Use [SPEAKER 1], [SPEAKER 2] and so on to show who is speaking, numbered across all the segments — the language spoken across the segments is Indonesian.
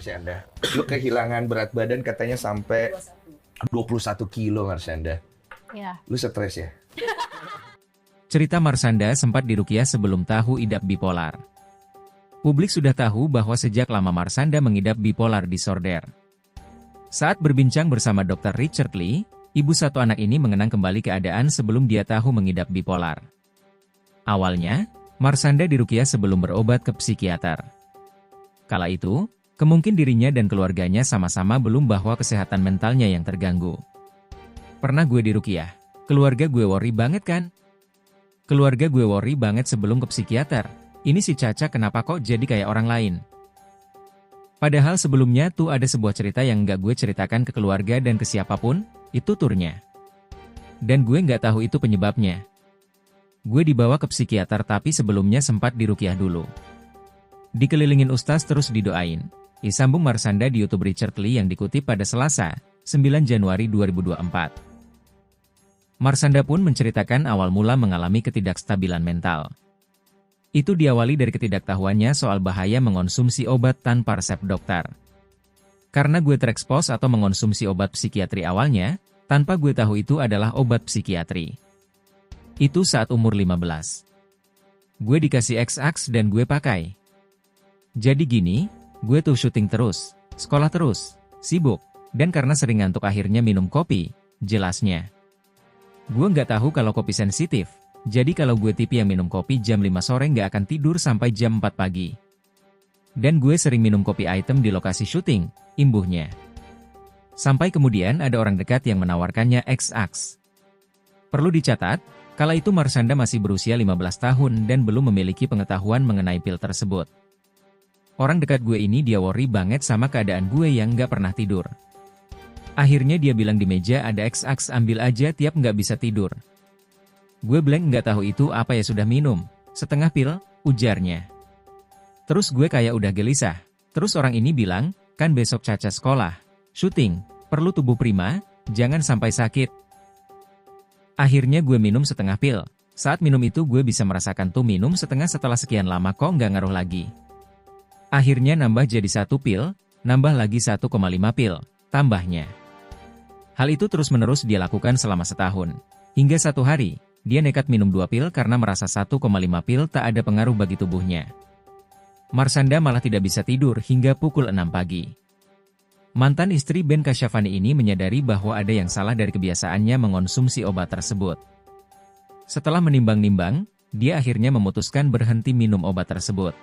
[SPEAKER 1] Marsyanda. Lu kehilangan berat badan katanya sampai 21 kilo, Marsyanda.
[SPEAKER 2] Ya.
[SPEAKER 1] Lu stres ya?
[SPEAKER 3] Cerita Marshanda sempat diruqyah sebelum tahu idap bipolar. Publik sudah tahu bahwa sejak lama Marshanda mengidap bipolar disorder. Saat berbincang bersama Dr. Richard Lee, ibu satu anak ini mengenang kembali keadaan sebelum dia tahu mengidap bipolar. Awalnya, Marshanda diruqyah sebelum berobat ke psikiater. Kala itu, kemungkin dirinya dan keluarganya sama-sama belum bahwa kesehatan mentalnya yang terganggu. Pernah gue diruqyah, keluarga gue worry banget kan? Keluarga gue worry banget sebelum ke psikiater. Ini si Caca kenapa kok jadi kayak orang lain? Padahal sebelumnya tuh ada sebuah cerita yang nggak gue ceritakan ke keluarga dan ke siapapun, itu turnya. Dan gue nggak tahu itu penyebabnya. Gue dibawa ke psikiater tapi sebelumnya sempat diruqyah dulu. Dikelilingin ustaz terus didoain. Sambung Marshanda di YouTube Richard Lee yang dikutip pada Selasa, 9 Januari 2024. Marshanda pun menceritakan awal mula mengalami ketidakstabilan mental. Itu diawali dari ketidaktahuannya soal bahaya mengonsumsi obat tanpa resep dokter. Karena gue terekspos atau mengonsumsi obat psikiatri awalnya, tanpa gue tahu itu adalah obat psikiatri. Itu saat umur 15. Gue dikasih X-Ax dan gue pakai. Jadi gini, gue tuh syuting terus, sekolah terus, sibuk, dan karena sering ngantuk akhirnya minum kopi, jelasnya. Gue nggak tahu kalau kopi sensitif, jadi kalau gue tipe yang minum kopi jam 5 sore nggak akan tidur sampai jam 4 pagi. Dan gue sering minum kopi item di lokasi syuting, imbuhnya. Sampai kemudian ada orang dekat yang menawarkannya X-Ax. Perlu dicatat, kala itu Marshanda masih berusia 15 tahun dan belum memiliki pengetahuan mengenai pil tersebut. Orang dekat gue ini dia worry banget sama keadaan gue yang nggak pernah tidur. Akhirnya dia bilang di meja ada X-Ax ambil aja tiap nggak bisa tidur. Gue blank nggak tahu itu apa ya sudah minum, setengah pil, ujarnya. Terus gue kayak udah gelisah. Terus orang ini bilang, kan besok Caca sekolah, syuting, perlu tubuh prima, jangan sampai sakit. Akhirnya gue minum setengah pil. Saat minum itu gue bisa merasakan tuh minum setengah setelah sekian lama kok nggak ngaruh lagi. Akhirnya nambah jadi 1 pil, nambah lagi 1,5 pil, tambahnya. Hal itu terus-menerus dia lakukan selama setahun. Hingga satu hari, dia nekat minum 2 pil karena merasa 1,5 pil tak ada pengaruh bagi tubuhnya. Marshanda malah tidak bisa tidur hingga pukul 6 pagi. Mantan istri Ben Kasyafani ini menyadari bahwa ada yang salah dari kebiasaannya mengonsumsi obat tersebut. Setelah menimbang-nimbang, dia akhirnya memutuskan berhenti minum obat tersebut.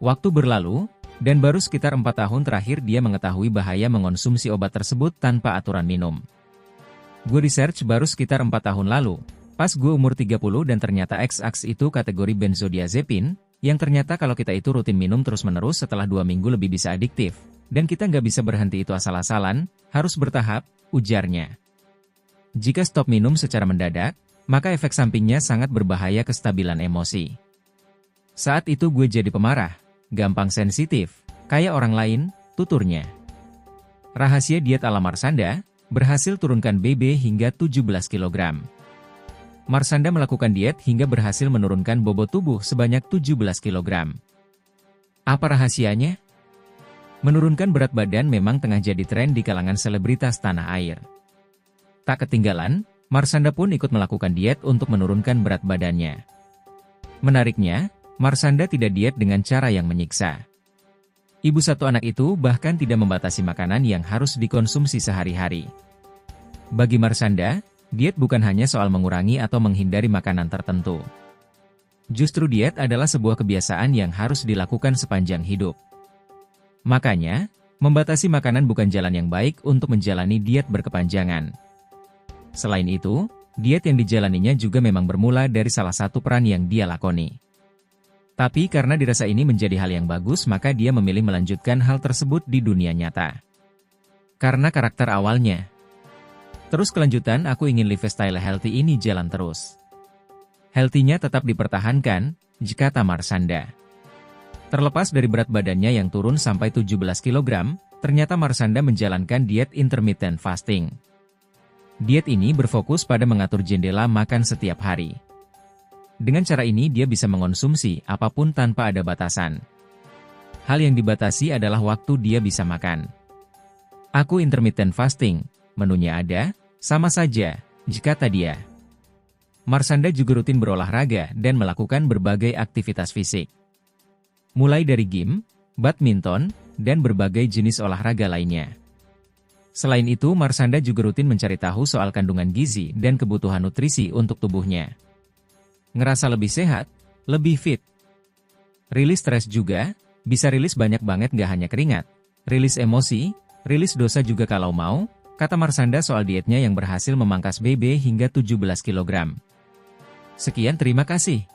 [SPEAKER 3] Waktu berlalu, dan baru sekitar 4 tahun terakhir dia mengetahui bahaya mengonsumsi obat tersebut tanpa aturan minum. Gue research baru sekitar 4 tahun lalu, pas gue umur 30 dan ternyata X-Ax itu kategori benzodiazepin, yang ternyata kalau kita itu rutin minum terus-menerus setelah 2 minggu lebih bisa adiktif, dan kita nggak bisa berhenti itu asal-asalan, harus bertahap, ujarnya. Jika stop minum secara mendadak, maka efek sampingnya sangat berbahaya kestabilan emosi. Saat itu gue jadi pemarah, gampang sensitif, kayak orang lain, tuturnya. Rahasia diet ala Marshanda, berhasil turunkan BB hingga 17 kg. Marshanda melakukan diet hingga berhasil menurunkan bobot tubuh sebanyak 17 kg. Apa rahasianya? Menurunkan berat badan memang tengah jadi tren di kalangan selebritas tanah air. Tak ketinggalan, Marshanda pun ikut melakukan diet untuk menurunkan berat badannya. Menariknya, Marshanda tidak diet dengan cara yang menyiksa. Ibu satu anak itu bahkan tidak membatasi makanan yang harus dikonsumsi sehari-hari. Bagi Marshanda, diet bukan hanya soal mengurangi atau menghindari makanan tertentu. Justru diet adalah sebuah kebiasaan yang harus dilakukan sepanjang hidup. Makanya, membatasi makanan bukan jalan yang baik untuk menjalani diet berkepanjangan. Selain itu, diet yang dijalaninya juga memang bermula dari salah satu peran yang dia lakoni. Tapi karena dirasa ini menjadi hal yang bagus maka dia memilih melanjutkan hal tersebut di dunia nyata. Karena karakter awalnya. Terus kelanjutan aku ingin lifestyle healthy ini jalan terus. Healthy-nya tetap dipertahankan, kata Marshanda. Terlepas dari berat badannya yang turun sampai 17 kg, ternyata Marshanda menjalankan diet intermittent fasting. Diet ini berfokus pada mengatur jendela makan setiap hari. Dengan cara ini dia bisa mengonsumsi apapun tanpa ada batasan. Hal yang dibatasi adalah waktu dia bisa makan. Aku intermittent fasting, menunya ada, sama saja, kata dia. Marshanda juga rutin berolahraga dan melakukan berbagai aktivitas fisik. Mulai dari gym, badminton, dan berbagai jenis olahraga lainnya. Selain itu, Marshanda juga rutin mencari tahu soal kandungan gizi dan kebutuhan nutrisi untuk tubuhnya. Ngerasa lebih sehat, lebih fit. Rilis stres juga, bisa rilis banyak banget gak hanya keringat. Rilis emosi, rilis dosa juga kalau mau, kata Marshanda soal dietnya yang berhasil memangkas BB hingga 17 kg. Sekian, terima kasih.